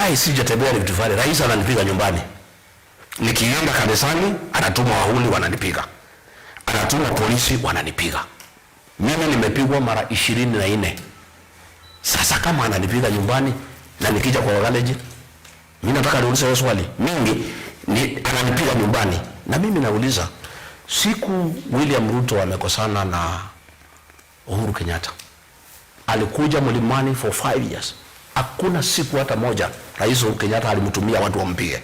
why sijatembea ni vitu vile. Rais ananipiga nyumbani. Nikienda kanisani anatuma wahuni wananipiga. Anatuma polisi wananipiga. Mimi nimepigwa mara 24. Sasa kama ananipiga nyumbani na nikija kwa college, mimi nataka niulize swali. Mingi ni ananipiga nyumbani na mimi nauliza, siku William Ruto amekosana na Uhuru Kenyatta, alikuja Mlimani for 5 years. Hakuna siku hata moja Rais Uhuru Kenyatta alimtumia watu wampige.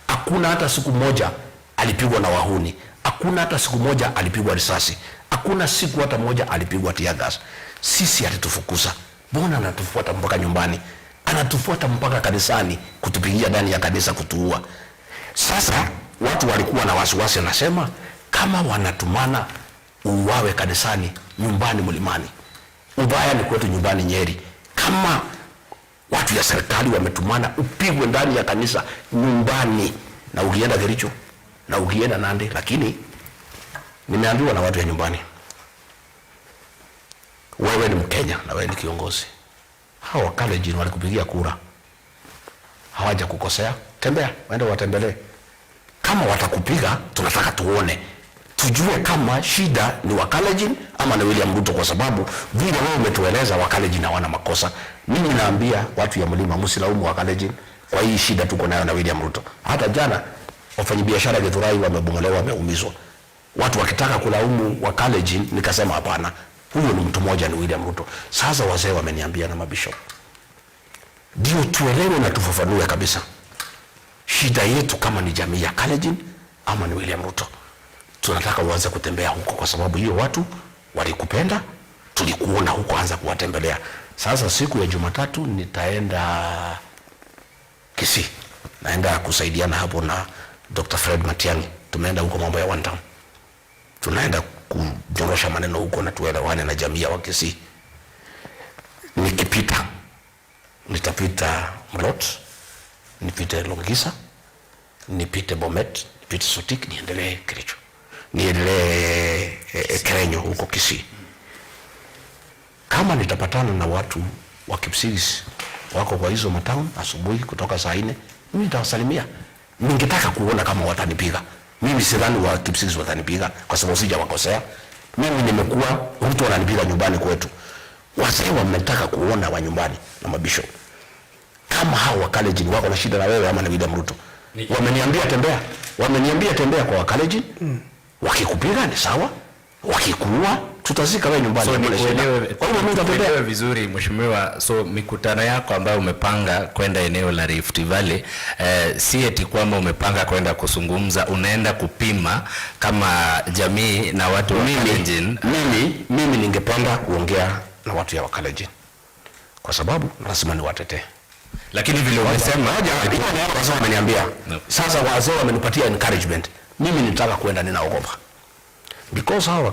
Hakuna hata siku moja alipigwa na wahuni. Hakuna hata siku moja alipigwa risasi. Hakuna siku hata moja alipigwa tear gas. Sisi alitufukuza. Mbona anatufuata mpaka nyumbani? Anatufuata mpaka kanisani kutupigia ndani ya kanisa kutuua. Sasa watu walikuwa na wasiwasi, nasema kama wanatumana uwawe kanisani, nyumbani Mlimani, ubaya ni kwetu nyumbani Nyeri. Kama watu ya serikali wametumana upigwe ndani ya kanisa nyumbani, na ukienda Kericho na ukienda Nandi. Lakini nimeambiwa na watu ya nyumbani, wewe ni Mkenya na wewe ni kiongozi. Hawa Kalenjin walikupigia kura, hawaja kukosea. Tembea, waende watembelee. Kama watakupiga, tunataka tuone, tujue kama shida ni wa Kalenjin ama ni William Ruto, kwa sababu vile wao umetueleza wa Kalenjin hawana makosa. Mimi naambia watu ya Mlima, msilaumu wa Kalenjin kwa hii shida tuko nayo na William Ruto. Hata jana wafanyabiashara Githurai wamebomolewa, wameumizwa. Watu wakitaka kulaumu wa Kalenjin, nikasema hapana, huyo ni mtu mmoja, ni William Ruto. Sasa wazee wameniambia na mabishop, ndio tuelewe na tufafanue kabisa shida yetu, kama ni jamii ya Kalenjin ama ni William Ruto. Tunataka uanze kutembea huko, kwa sababu hiyo watu walikupenda, tulikuona huko, anza kuwatembelea. Sasa siku ya Jumatatu nitaenda Kisii, naenda kusaidiana hapo na Dr. Fred Matiang'i. Tumeenda huko mambo ya one town, tunaenda kunyorosha maneno huko na tuelewane na jamii ya Kisii. Nikipita nitapita Mlot, nipite Longisa, nipite Bomet, nipite Sotik, niendelee Kericho, niendelee Kerenyo huko Kisii. Kama nitapatana na watu wa Kipsigis wako kwa hizo matown asubuhi kutoka saa 4, mimi nitawasalimia. Ningetaka kuona kama watanipiga. Mimi sidhani wa Kipsigis watanipiga kwa sababu sijawakosea. Mimi nimekuwa mtu ananipiga nyumbani kwetu. Wazee wametaka kuona wa nyumbani na mabishop. Kama hao wa Kalenjin wako na shida na wewe ama na William Ruto, wameniambia tembea. Wameniambia tembea kwa wa Kalenjin. Wakikupiga ni sawa, wakikuua tutazika wewe nyumbani. So nikuelewe vizuri mheshimiwa, so mikutano yako ambayo umepanga kwenda eneo la Rift Valley, si eti kwamba umepanga kwenda kuzungumza, unaenda kupima kama jamii na watu wa Kalenjin? Mimi ningependa kuongea na watu ya wa Kalenjin kwa sababu lazima niwatetee. Lakini vile umesema wameniambia, sasa wazee wamenipatia encouragement. Mimi nitaka kwenda, ninaogopa because hawa